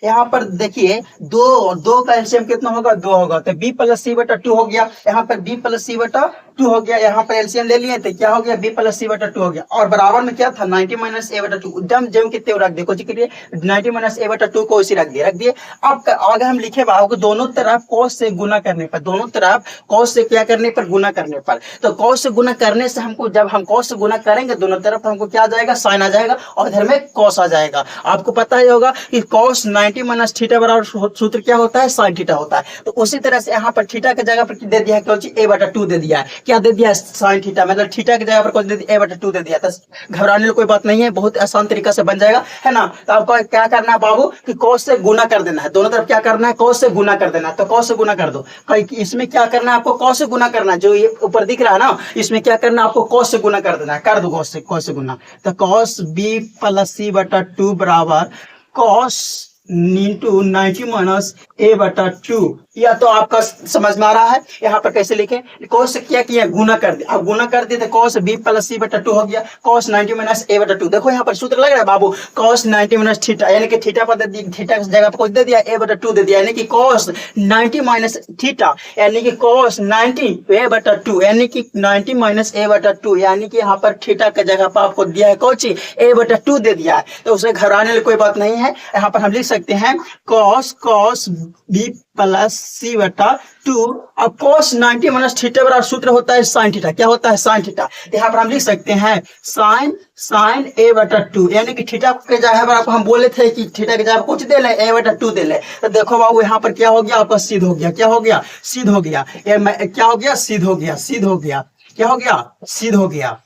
यहाँ पर देखिए दो दो का एलसीएम कितना होगा, 2 होगा, तो b प्लस सी बटा 2 हो गया। यहाँ पर b प्लस सी बटा 2 हो गया, यहाँ पर एलसीएम ले लिए तो क्या हो गया, b प्लस सी बटा 2 हो गया। और बराबर में क्या था, 90 माइनस ए बटा 2, एकदम जेम कितने रख दिए, कुछ के लिए 90 माइनस ए बटा 2 को इसी रख दिए। अब आगे हम लिखे बाबू दोनों तरफ cos से गुना करने पर, दोनों तरफ cos से क्या करने पर, गुना करने पर। तो cos से गुना करने से हमको, जब हम cos से गुना करेंगे दोनों तरफ, हमको क्या आ जाएगा, sin आ जाएगा और इधर में cos आ जाएगा। आपको पता ही होगा कि cos 90 माइनस थीटा बराबर सूत्र क्या होता है, sin थीटा होता है। तो उसी तरह से यहाँ पर थीटा की जगह पर दे दिया है क्या, a बटा 2 दे दिया है, क्या दे दिया है, sin थीटा, मतलब थीटा की जगह पर कुछ दे दिया, a बटा 2 दे दिया। तो घबराने की कोई बात नहीं है, बहुत आसान तरीका से बन जाएगा, है ना। तो आपको क्या करना है बाबू कि cos से गुना कर देना है, दोनों तरफ क्या करना है, cos से गुना कर देना है। तो cos से गुना कर दो, इसमें क्या करना है आपको, cos से गुना करना है, जो ये ऊपर दिख रहा है ना, इसमें क्या करना है आपको, cos से गुना कर देना है, कर दो cos से गुना। तो cos b प्लस सी बटा 2 बराबर cos इंटू 90 माइनस ए बटा 2। या तो आपका समझ में आ रहा है, यहाँ पर कैसे लिखें, cos से क्या किया, गुना कर दिया। अब गुना कर दिए तो cos b प्लस सी बटा 2 हो गया, cos 90 माइनस ए बटा 2। देखो यहाँ पर सूत्र लग रहा है बाबू, cos 90 माइनस थीटा, यानी कि थीटा पर थीटा की जगह पर कुछ दे दिया, ए बटा 2 दे दिया, यानी कि cos 90 माइनस थीटा, यानी कि cos 90 ए बटा 2, यानी कि 90 माइनस ए बटा 2, यानी कि यहाँ पर थीटा की जगह पर आपको दिया है कोची, ए बटा 2 दे दिया है। तो उसे घबराने की कोई बात नहीं है, यहाँ पर हम लिख सकते हैं cos b प्लस सी बटा 2। अब cos 90 माइनस थीटा बराबर सूत्र होता है sin थीटा, क्या होता है, sin थीटा। तो यहाँ पर हम लिख सकते हैं sin a बटा 2, यानी कि थीटा के जगह पर आपको हम बोले थे कि थीटा के जगह पर कुछ दे ले, a बटा 2 दे ले। तो देखो बाबू यहाँ पर क्या हो गया, आपका सिद्ध हो गया, क्या हो गया, सिद्ध हो गया, क्या हो गया, सिद्ध हो गया, सिद्ध हो गया, क्या हो गया, सिद्ध हो गया।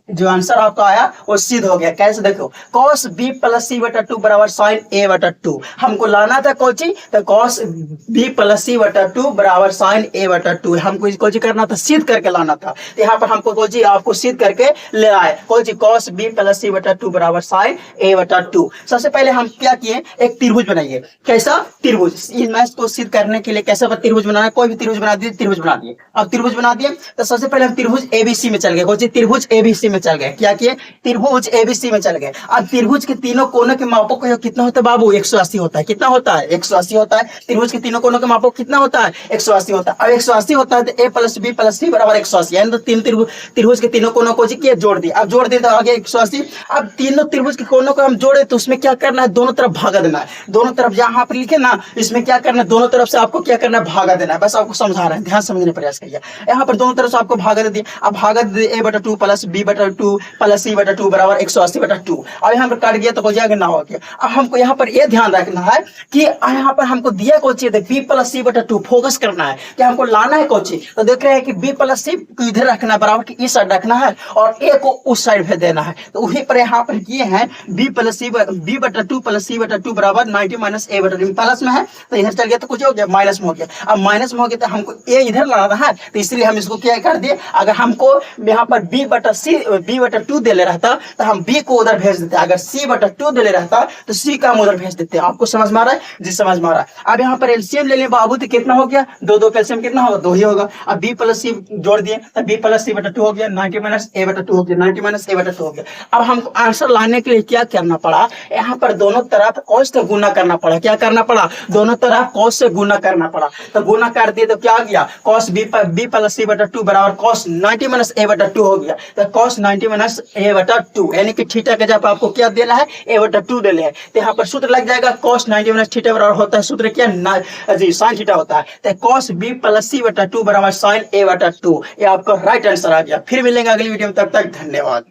जो आंसर आपका आया वो सिद्ध हो गया। कैसे, देखो cos b प्लस सी बटा 2 बराबर sin a बटा 2, हमको लाना था कोची, तो cos b प्लस सी बटा 2 बराबर sin a बटा 2, हमको कोची करना था, सिद्ध करके लाना था। तो यहाँ पर हमको कोची आपको सिद्ध करके ले आए, कोची cos b प्लस सी बटा 2 बराबर sin a बटा 2। सबसे पहले हम क्या किए, एक त्रिभुज बनाइए। कैसा त्रिभुज, इस मैथ को सिद्ध करने के लिए कैसा त्रिभुज बनाना है, कोई भी त्रिभुज बना दिए, त्रिभुज बना दिए। अब त्रिभुज बना दिए तो सबसे पहले हम त्रिभुज एबीसी में चल गए, कोची त्रिभुज एबीसी में चल गए, क्या किए, त्रिभुज एबीसी में चल गए। अब त्रिभुज के तीनों कोनों के मापों को कितना होता है बाबू, 180 होता है, कितना होता है, 180 होता है। त्रिभुज के तीनों कोनों के मापों कितना होता है, 180 होता है। अब 180 होता है तो a plus b plus c बराबर 180, यानी तो तीन त्रिभुज के तीनों कोनों को जी जोड़ दिया। अब जोड़ दिए तो आगे 180। अब तीनों त्रिभुज के कोनों को हम जोड़े तो उसमें क्या करना है, दोनों तरफ भागा देना है, दोनों तरफ जहां पर लिखे ना, इसमें क्या करना है, दोनों तरफ से आपको क्या करना है, भागा देना है। बस आपको समझा रहे हैं, ध्यान समझने का प्रयास करिए। यहाँ पर दोनों तरफ से आपको भागा दे दिया। अब भागा दे a बटा 2 प्लस b बटा 2 प्लस c बटा 2 बराबर 180 बटा 2। अब यहाँ पर काट गया तो हो जाएगा ना, हो गया। अब हमको यहाँ पर यह ध्यान रखना है कि यहाँ पर हमको दिया कौन सी, b प्लस सी बटा 2, फोकस करना है कि हमको लाना है कौन सी। तो देख रहे हैं कि b प्लस सी इधर रखना है, बराबर की इस साइड रखना है और a को उस साइड भेज देना है। तो वहीं पर यहाँ पर किए हैं b प्लस सी b बटा 2 प्लस सी बटा 2 बराबर 90 माइनस a बटा 2, प्लस में है तो इधर चल गया तो कुछ हो गया, माइनस में हो गया। अब माइनस में हो गया तो हमको a इधर लाना है, तो इसलिए हम इसको क्या कर दिए, अगर हमको यहाँ पर b बटा 2 दे ले रहता तो हम b को उधर भेज देते, अगर c बटा 2 दे ले रहता तो c का हम उधर भेज देते। आपको समझ में आ रहा है जी, समझ में आ रहा है। अब यहाँ पर एलसीएम ले लें बाबू, तो कितना हो गया, 2 का एलसीएम कितना होगा, 2 ही होगा। अब b प्लस सी जोड़ दिए तो b प्लस सी बटा 2 हो गया, 90 माइनस a बटा 2 हो गया, 90 माइनस a बटा 2 हो गया। अब हमको आंसर लाने के लिए क्या करना पड़ा, यहाँ पर दोनों तरफ cos से गुना करना पड़ा, क्या करना पड़ा, दोनों तरफ cos से गुना करना पड़ा। तो गुना कर दिए तो क्या आ गया, cos b प्लस सी बटा 2 बराबर cos 90 माइनस a बटा 2 हो गया। तो cos 90 माइनस a बटा 2, यानी कि थीटा के जब आपको क्या देना है, a बटा 2 दे ले है। तो यहाँ पर सूत्र लग जाएगा cos 90 माइनस थीटा बराबर होता है, सूत्र क्या जी sin थीटा होता है। तो cos b प्लस सी बटा 2 बराबर sin a बटा 2, ये आपका राइट आंसर आ गया। फिर मिलेंगे अगली वीडियो में, तब तक धन्यवाद।